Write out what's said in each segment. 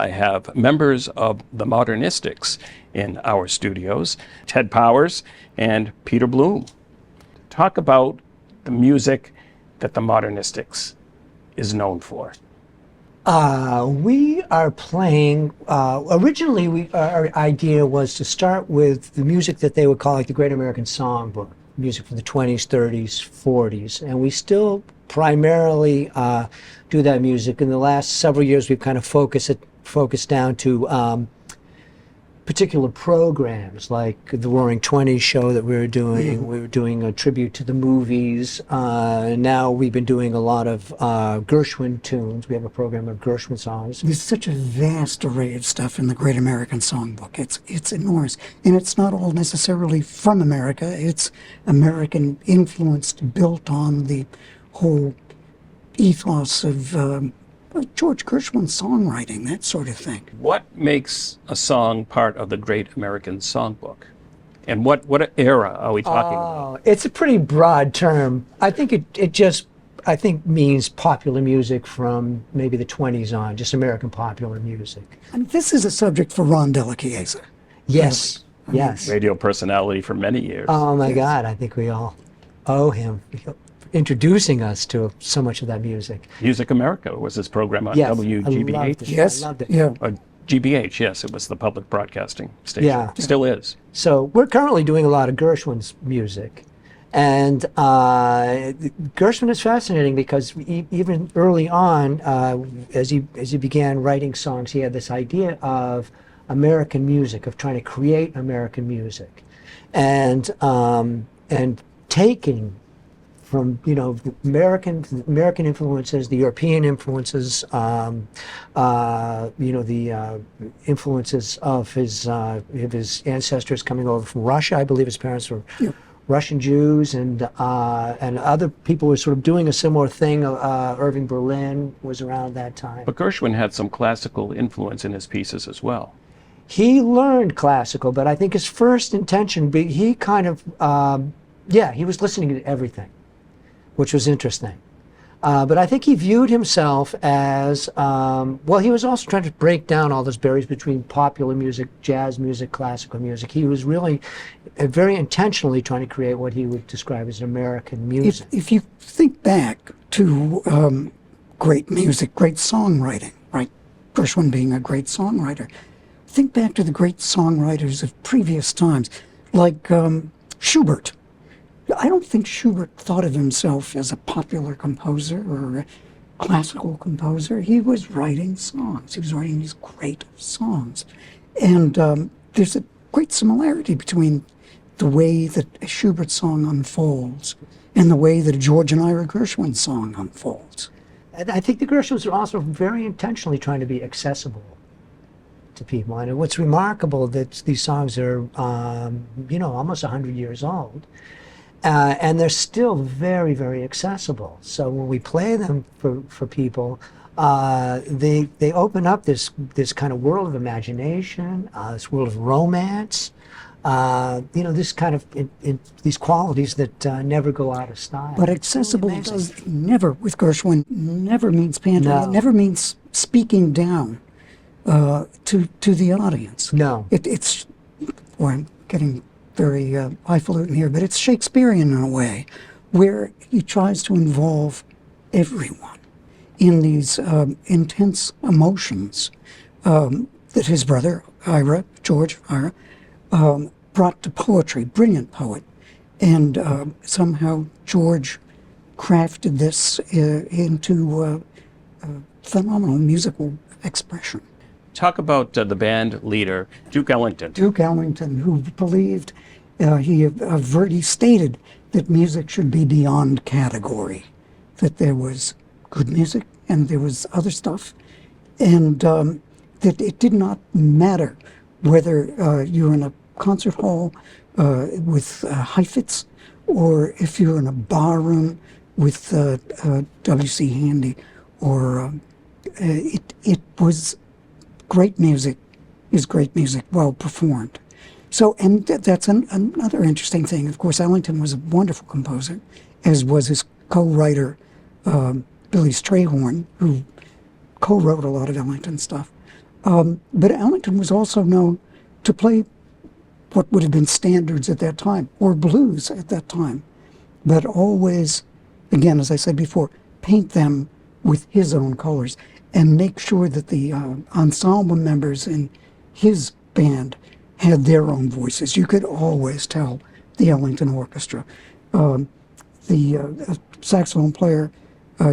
I have members of the Modernistics in our studios, Ted Powers and Peter Bloom. Talk about the music that the Modernistics is known for. We are playing, originally our idea was to start with the music that they would call like the Great American Songbook, music from the 20s, 30s, 40s, and we still primarily do that music. In the last several years, we've kind of focused down to particular programs, like the Roaring Twenties show that we were doing. We were doing a tribute to the movies. Now we've been doing a lot of Gershwin tunes. We have a program of Gershwin songs. There's such a vast array of stuff in the Great American Songbook. It's enormous. And it's not all necessarily from America. It's American influenced, built on the whole ethos of George Gershwin's songwriting, that sort of thing. What makes a song part of the Great American Songbook? And what era are we talking about? It's a pretty broad term. I think it just means popular music from maybe the 20s on, just American popular music. And this is a subject for Ron Della Chiesa. Yes, yes. Radio personality for many years. Oh my God, I think we all owe him introducing us to so much of that music. Music America was his program on Yes, WGBH. I loved it. Yes, I loved it. yeah. GBH, yes, it was the public broadcasting station. Yeah. Still is. So we're currently doing a lot of Gershwin's music. And Gershwin is fascinating because even early on, as he began writing songs, he had this idea of American music, of trying to create American music. And taking from the American influences, the European influences, the influences of his ancestors coming over from Russia. I believe his parents were Russian Jews, and other people were sort of doing a similar thing. Irving Berlin was around that time. But Gershwin had some classical influence in his pieces as well. He learned classical, but I think his first intention, he kind of, he was listening to everything, which was interesting. But I think he viewed himself as, he was also trying to break down all those barriers between popular music, jazz music, classical music. He was really very intentionally trying to create what he would describe as American music. If you think back to great music, great songwriting, right? Gershwin being a great songwriter. Think back to the great songwriters of previous times, like Schubert. I don't think Schubert thought of himself as a popular composer or a classical composer. He was writing songs. He was writing these great songs. And there's a great similarity between the way that a Schubert song unfolds and the way that a George and Ira Gershwin song unfolds. And I think the Gershwins are also very intentionally trying to be accessible to people. And what's remarkable that these songs are, almost 100 years old. And they're still very, very accessible. So when we play them for people, they open up this kind of world of imagination, this world of romance, this kind of these qualities that never go out of style. But accessible does never, with Gershwin, never means pandering. No. It never means speaking down to the audience. No. I'm getting very highfalutin here, but it's Shakespearean in a way, where he tries to involve everyone in these intense emotions that his brother, George Ira, brought to poetry, brilliant poet. And somehow George crafted this into phenomenal musical expression. Talk about the band leader, Duke Ellington. Duke Ellington, who believed, he stated that music should be beyond category, that there was good music and there was other stuff, and that it did not matter whether you're in a concert hall with Heifetz or if you're in a bar room with W.C. Handy, or it was great music is great music, well performed. So, and that's another interesting thing. Of course, Ellington was a wonderful composer, as was his co-writer, Billy Strayhorn, who co-wrote a lot of Ellington stuff. But Ellington was also known to play what would have been standards at that time, or blues at that time, but always, again, as I said before, paint them with his own colors and make sure that the ensemble members in his band had their own voices. You could always tell the Ellington Orchestra. The saxophone player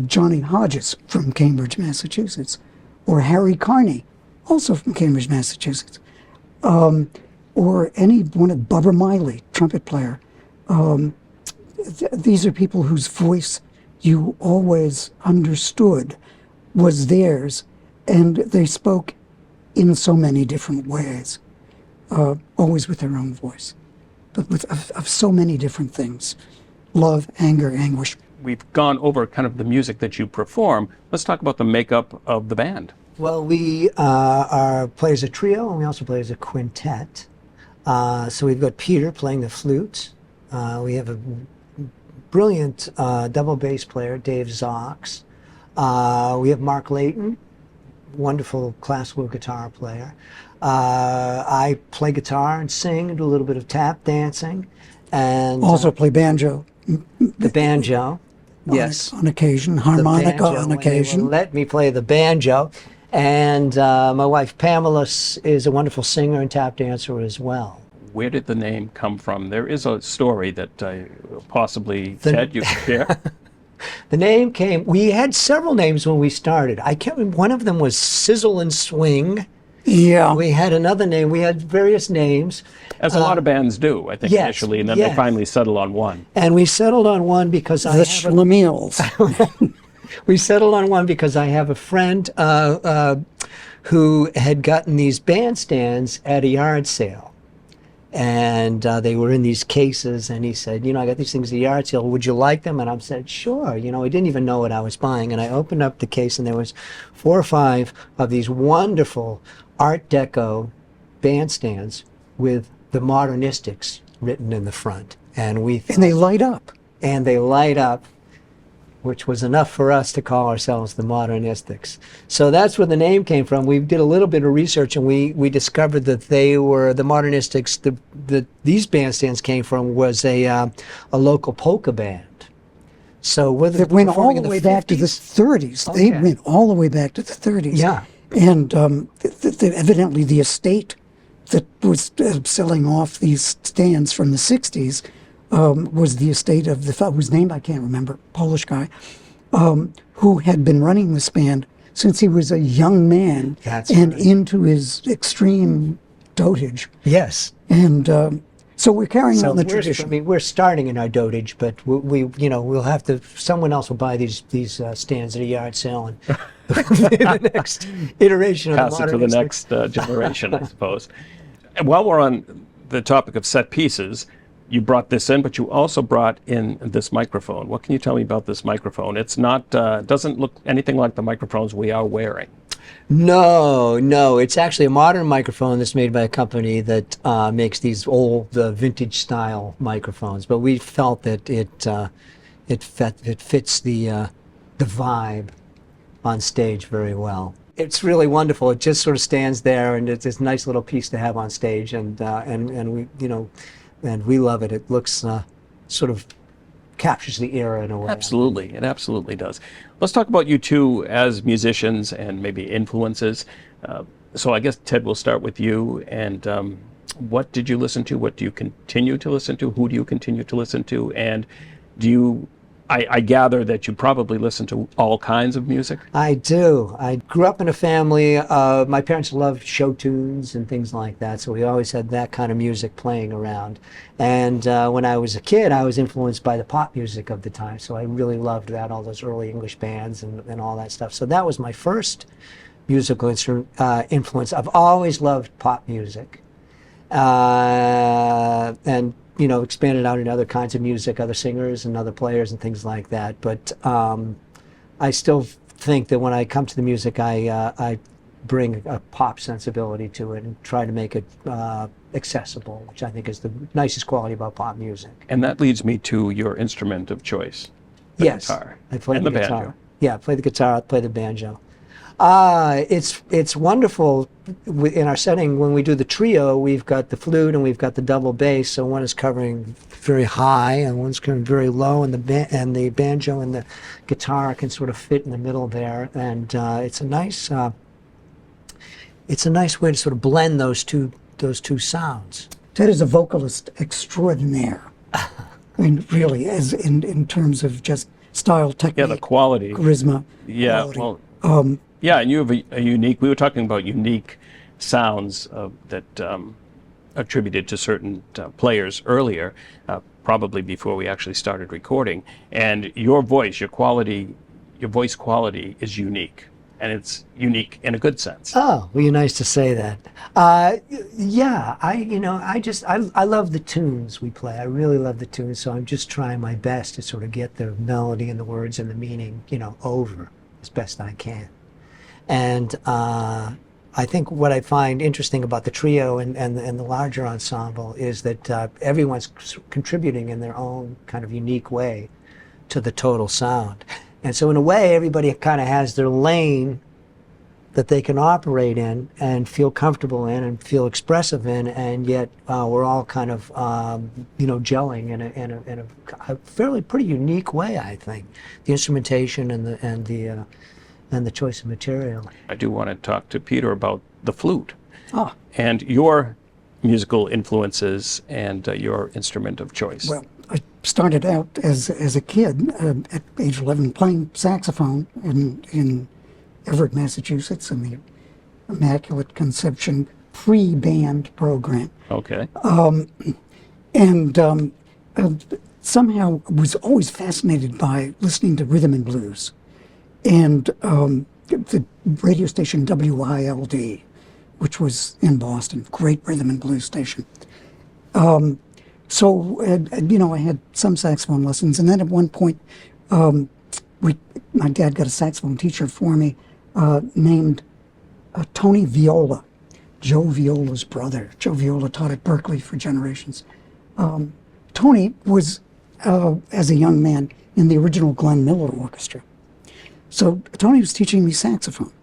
Johnny Hodges from Cambridge, Massachusetts, or Harry Carney, also from Cambridge, Massachusetts, or any one of Bubba Miley, trumpet player. These are people whose voice you always understood was theirs, and they spoke in so many different ways, always with their own voice, but of so many different things: love, anger, anguish. We've gone over kind of the music that you perform. Let's talk about the makeup of the band. Well, we play as a trio, and we also play as a quintet. So we've got Peter playing the flute. We have a brilliant double bass player, Dave Zox. We have Mark Layton, wonderful classical guitar player. I play guitar and sing and do a little bit of tap dancing. And Also play banjo. the banjo. Yes. On occasion, The harmonica banjo, on when they will occasion. let me play the banjo. And my wife Pamela is a wonderful singer and tap dancer as well. Where did the name come from? There is a story that possibly, Ted, you can share. The name came, we had several names when we started. I can't remember, one of them was Sizzle and Swing. Yeah. We had another name, we had various names. As a lot of bands do, I think, yes, initially, and then they yes. finally settle on one. And we settled on one because The Schlemiels. we settled on one because I have a friend who had gotten these bandstands at a yard sale. And they were in these cases, and he said, I got these things at a yard sale. Would you like them? And I said, sure. I didn't even know what I was buying. And I opened up the case, and there was 4 or 5 of these wonderful Art Deco bandstands with the Modernistics written in the front. And And they light up. they light up, which was enough for us to call ourselves the Modernistics. So that's where the name came from. We did a little bit of research, and we discovered that they were the Modernistics. These bandstands came from was a local polka band. So whether That went all performing the in way back to the 30s. They Okay. went all the way back to the 30s. Yeah. And evidently the estate that was selling off these stands from the 60s was the estate of the fellow whose name I can't remember, Polish guy, who had been running this band since he was a young man That's and right. into his extreme dotage. Yes. And so we're carrying So on the we're, tradition. we're starting in our dotage, but we'll have to. Someone else will buy these stands at a yard sale, and the next iteration of Pass the it to the Modernistics. next generation, I suppose. And while we're on the topic of set pieces, you brought this in, but you also brought in this microphone. What can you tell me about this microphone? It's not, doesn't look anything like the microphones we are wearing. No, it's actually a modern microphone that's made by a company that makes these old, vintage style microphones. But we felt that it fits the vibe on stage very well. It's really wonderful. It just sort of stands there, and it's this nice little piece to have on stage, and we and we love it. It looks sort of captures the era in a way. Absolutely, it absolutely does. Let's talk about you two as musicians and maybe influences. So I guess, Ted, we'll start with you. And what did you listen to? What do you continue to listen to? Who do you continue to listen to? And do you, I gather that you probably listen to all kinds of music? I do. I grew up in a family, my parents loved show tunes and things like that, so we always had that kind of music playing around. And when I was a kid, I was influenced by the pop music of the time, so I really loved that, all those early English bands and all that stuff. So that was my first musical influence. I've always loved pop music. And expanded out into other kinds of music, other singers and other players and things like that. But I still think that when I come to the music, I bring a pop sensibility to it and try to make it accessible, which I think is the nicest quality about pop music. And that leads me to your instrument of choice, the Yes, guitar I play and the the guitar. banjo. Yeah, I play the guitar, I play the banjo. It's wonderful in our setting. When we do the trio, we've got the flute and we've got the double bass. So one is covering very high and one's covering very low, and the banjo and the guitar can sort of fit in the middle there. And it's a nice way to sort of blend those two sounds. Ted is a vocalist extraordinaire. I mean, really, as in terms of just style, technique, Yeah, the quality. charisma. Yeah, quality. well, yeah, and you have a unique, we were talking about unique sounds that attributed to certain players earlier, probably before we actually started recording. And your voice, your voice quality is unique. And it's unique in a good sense. Oh, well, you're nice to say that. Yeah, I love the tunes we play. I really love the tunes, so I'm just trying my best to sort of get the melody and the words and the meaning, over as best I can. And I think what I find interesting about the trio and the larger ensemble is that everyone's contributing in their own kind of unique way to the total sound. And so in a way, everybody kind of has their lane that they can operate in and feel comfortable in and feel expressive in, and yet we're all kind of, gelling in a fairly pretty unique way, I think. The instrumentation and the choice of material. I do want to talk to Peter about the flute Ah, and your musical influences and your instrument of choice. well, I started out as a kid at age 11 playing saxophone in Everett, Massachusetts, in the Immaculate Conception pre-band program. Okay. And somehow was always fascinated by listening to rhythm and blues. And the radio station WILD, which was in Boston, great rhythm and blues station. So, I had some saxophone lessons, and then at one point, my dad got a saxophone teacher for me named Tony Viola, Joe Viola's brother. Joe Viola taught at Berkeley for generations. Tony was, as a young man, in the original Glenn Miller Orchestra. So Tony was teaching me saxophone,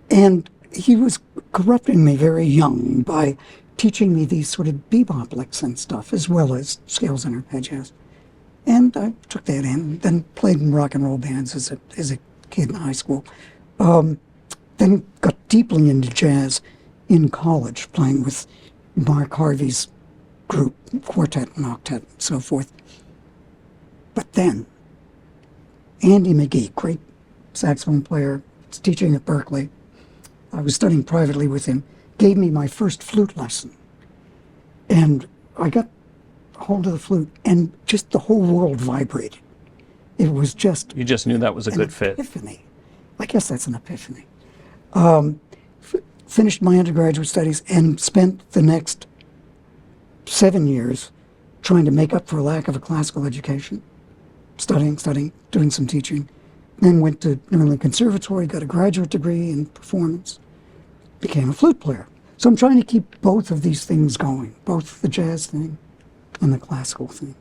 and he was corrupting me very young by teaching me these sort of bebop licks and stuff, as well as scales and arpeggios. And I took that in, then played in rock and roll bands as a kid in high school. Then got deeply into jazz in college, playing with Mark Harvey's group, quartet and octet, and so forth. But then, Andy McGee, great saxophone player, was teaching at Berkeley. I was studying privately with him, gave me my first flute lesson. And I got hold of the flute, and just the whole world vibrated. It was just You just knew that was a an good fit. epiphany. I guess that's an epiphany. Finished my undergraduate studies and spent the next 7 years trying to make up for a lack of a classical education, studying, doing some teaching. Then went to New England Conservatory, got a graduate degree in performance, became a flute player. So I'm trying to keep both of these things going, both the jazz thing and the classical thing.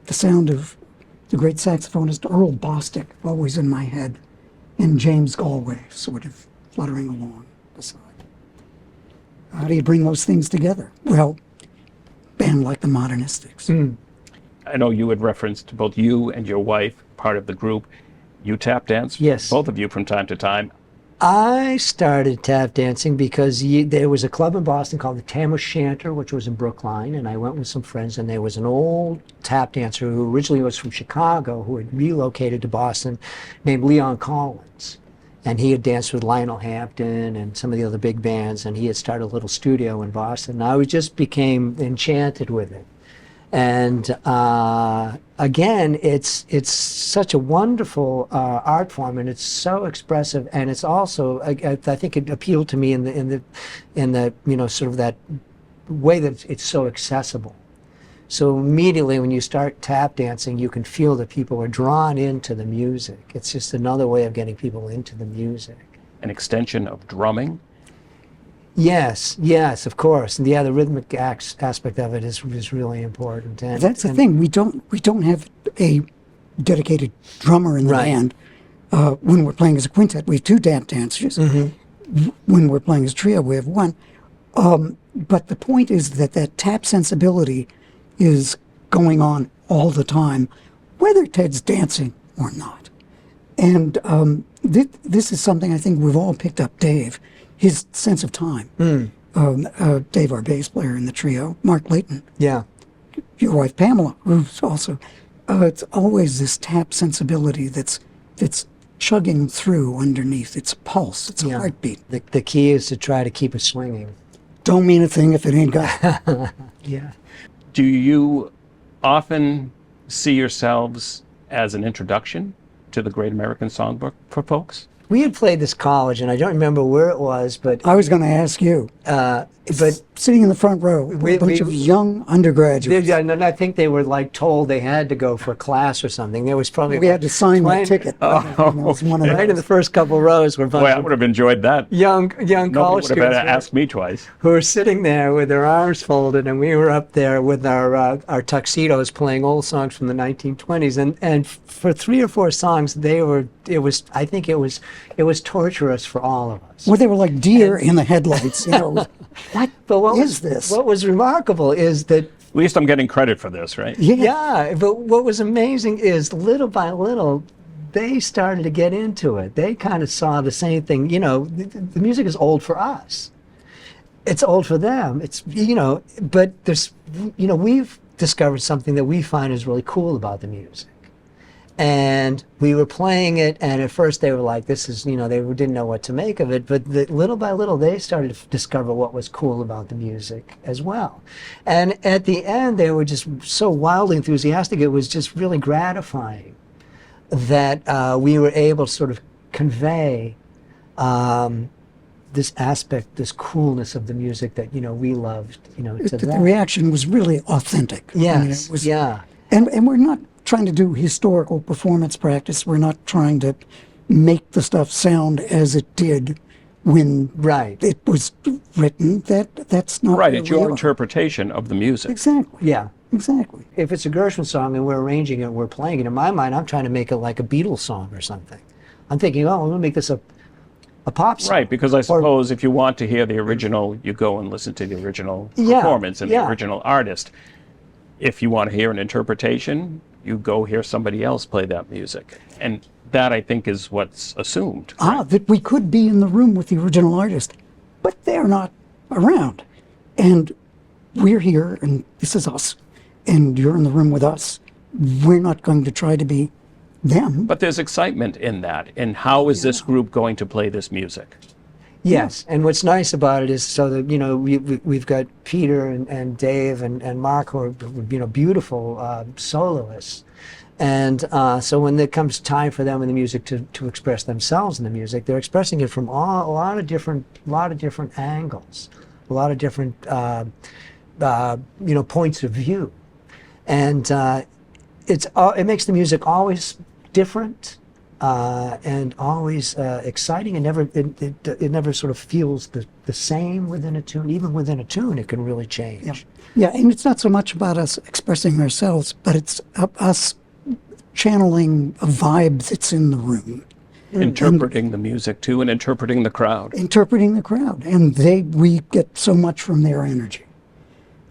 The sound of the great saxophonist Earl Bostic always in my head, and James Galway sort of fluttering along beside. How do you bring those things together? Well, band like the Modernistics. I know you had referenced both you and your wife, part of the group. You tap dance, Yes. both of you from time to time. I started tap dancing because there was a club in Boston called the Tam O'Shanter, which was in Brookline, and I went with some friends, and there was an old tap dancer who originally was from Chicago, who had relocated to Boston, named Leon Collins. And he had danced with Lionel Hampton and some of the other big bands, and he had started a little studio in Boston. And I just became enchanted with it. And again, it's such a wonderful art form, and it's so expressive, and it's also I think it appealed to me in the sort of that way that it's so accessible. So immediately when you start tap dancing, you can feel that people are drawn into the music. It's just another way of getting people into the music. An extension of drumming. Yes, of course. And yeah, the rhythmic aspect of it is really important. And That's the thing. We don't have a dedicated drummer in the Right. band. When we're playing as a quintet, we have two tap dancers. When we're playing as a trio, we have one. But the point is that that tap sensibility is going on all the time, whether Ted's dancing or not. And this is something I think we've all picked up Dave, his sense of time. Dave, our bass player in the trio, Mark Layton, Yeah. your wife Pamela, who's also, it's always this tap sensibility that's chugging through underneath. It's a pulse, it's a heartbeat. The key is to try to keep it swinging. Don't mean a thing if it ain't got it. Yeah. Do you often see yourselves as an introduction to the Great American Songbook for folks? We had played this college, and I don't remember where it was, but I was going to ask you. but Sitting in the front row, a bunch of young undergraduates. and I think they were like told they had to go for a class or something. There was probably We had to sign that 20 ticket. You know, it was one of Right in the those. first couple rows were a bunch Boy, I of would have enjoyed that. young Nobody college would have students asked me twice. who were sitting there with their arms folded, and we were up there with our tuxedos playing old songs from the 1920s. And for 3 or 4 songs, I think it was torturous for all of us. Well, they were like deer in the headlights. You know, what But is this? What was remarkable is that At least I'm getting credit for this, right? yeah, but what was amazing is little by little, they started to get into it. They kind of saw the same thing. You know, the music is old for us. It's old for them. It's, you know, but there's, you know, we've discovered something that we find is really cool about the music. And we were playing it, and at first they were like, this is, you know, they didn't know what to make of it. But little by little, they started to discover what was cool about the music as well. And at the end, they were just so wildly enthusiastic. It was just really gratifying that we were able to sort of convey this aspect, this coolness of the music that, you know, we loved, you know, to The them. reaction was really authentic. I mean, Yes, it was, yeah. And we're not trying to do historical performance practice. We're not trying to make the stuff sound as it did when Right. it was written. That's not Right, where it's we your are. interpretation of the music. Exactly. Yeah. Exactly. If it's a Gershwin song and we're arranging it, we're playing it, in my mind, I'm trying to make it like a Beatles song or something. I'm thinking, oh, I'm going to make this a pop song. Right, because I suppose if you want to hear the original, you go and listen to the original performance and the original artist. If you want to hear an interpretation, you go hear somebody else play that music. And that, I think, is what's assumed. That we could be in the room with the original artist, but they're not around. And we're here, and this is us, and you're in the room with us. We're not going to try to be them. But there's excitement in that. And how is this group going to play this music? Yes, and what's nice about it is so that, you know, we've got Peter and Dave and Mark who are, you know, beautiful soloists. And so when it comes time for them in the music to express themselves in the music, they're expressing it from a lot of different angles, a lot of different you know, points of view, and it makes the music always different and always exciting, and it never sort of feels the same within a tune. Even within a tune, it can really change. Yeah, and it's not so much about us expressing ourselves, but it's us channeling a vibe that's in the room, Interpreting the music, too, and interpreting the crowd. interpreting the crowd, and we get so much from their energy.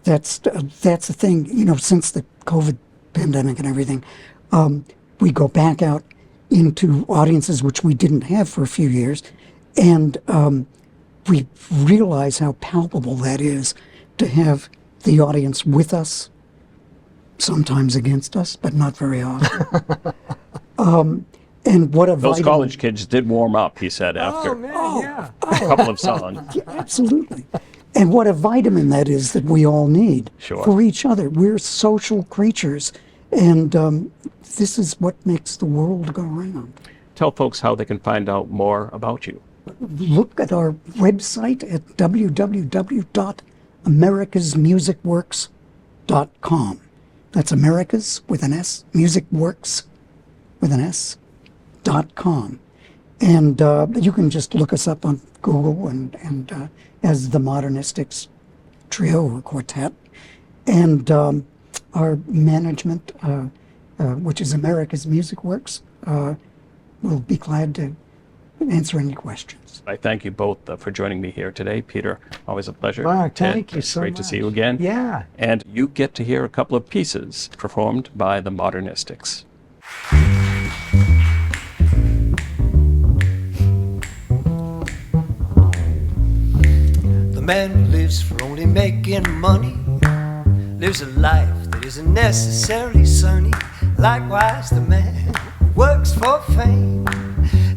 That's the thing. You know, since the COVID pandemic and everything, we go back out into audiences which we didn't have for a few years, and we realize how palpable that is to have the audience with us, sometimes against us, but not very often. And what a Those vitamin- college kids did warm up, he said, after yeah. a couple of songs. Yeah, absolutely. And what a vitamin that is that we all need Sure. for each other. We're social creatures, and this is what makes the world go round. Tell folks how they can find out more about you. Look at our website at www.americasmusicworks.com. That's Americas with an S, Musicworks with an S.com. And you can just look us up on Google and as the Modernistics Trio or Quartet. And our management, which is America's Music Works, we'll be glad to answer any questions. I thank you both for joining me here today. Peter, always a pleasure. Mark, thank And you it's so great to see you much. again. Yeah. And you get to hear a couple of pieces performed by the Modernistics. The man who lives for only making money lives a life that isn't necessarily sunny. Likewise, the man who works for fame,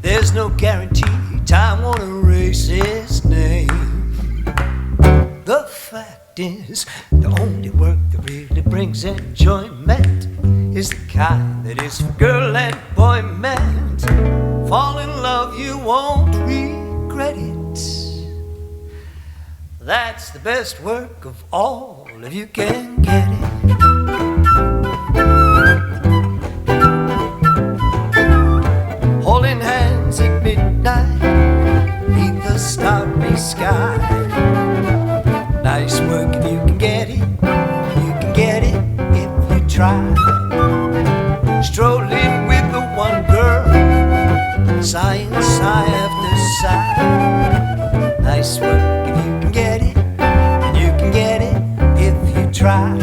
there's no guarantee time won't erase his name. The fact is, the only work that really brings enjoyment is the kind that is for girl and boy meant. Fall in love, you won't regret it. That's the best work of all, if you can get it. Holding hands at midnight, beneath the starry sky. Nice work if you can get it. You can get it if you try. Strolling with the one girl, sighing sigh after sigh. Nice work if you can get it, and you can get it if you try.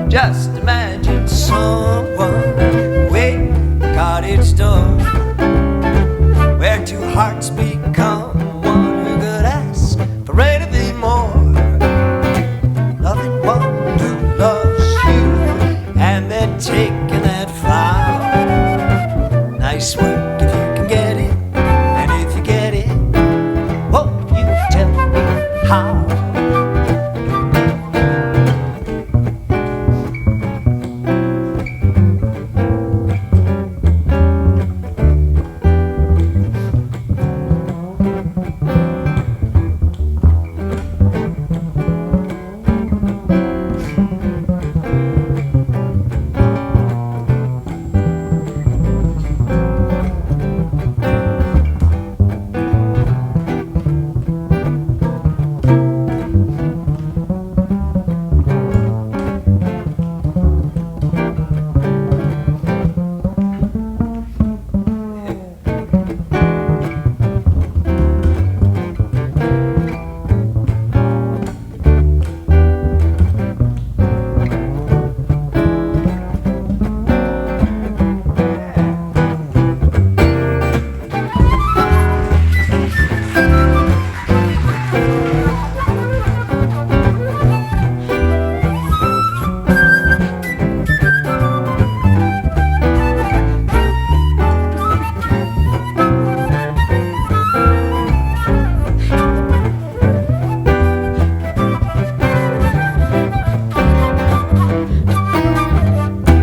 Just imagine someone waiting at the cottage door, where two hearts become one who could ask for anything more. Loving one who loves you, and then taking that vow. Nice work if you can get it, and if you get it, won't you tell me how?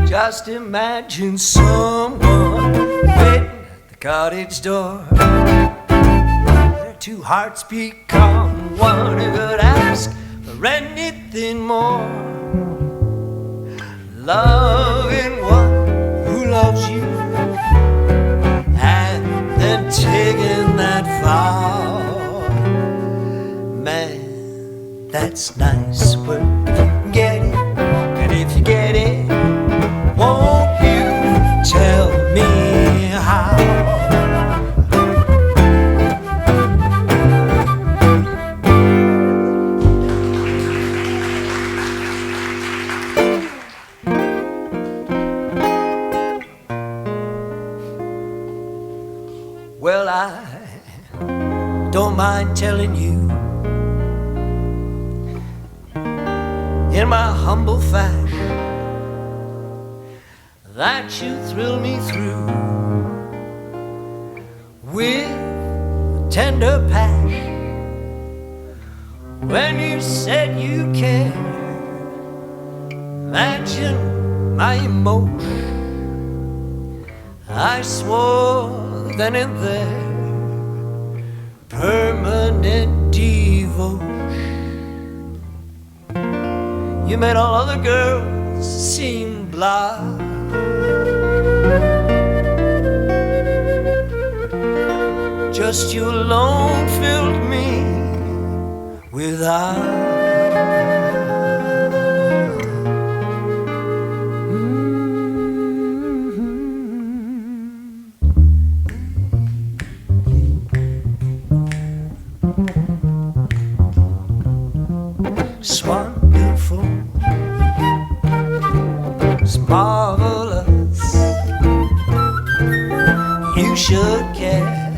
Just imagine someone waiting at the cottage door, their two hearts become one who could ask for anything more. Loving one who loves you, and then taking that vow. Man, that's nice work if you can get it, and if you get it, won't you tell me how? Well, I don't mind telling you, in my humble fashion, that you thrill me through with tender passion. When you said you cared, imagine my emotion. I swore then and there, permanent devotion. You made all other girls seem blind. Just you alone filled me with eyes. marvelous. You should care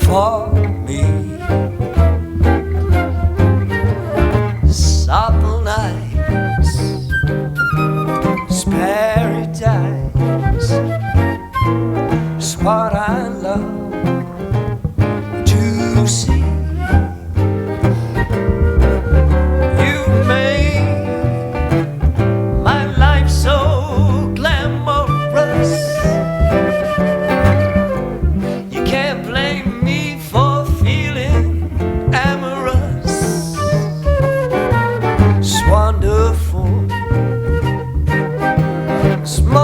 for me. Supple nights, paradise, is what I love to see. You made my life so glamorous. You can't blame me for feeling amorous. It's wonderful. It's more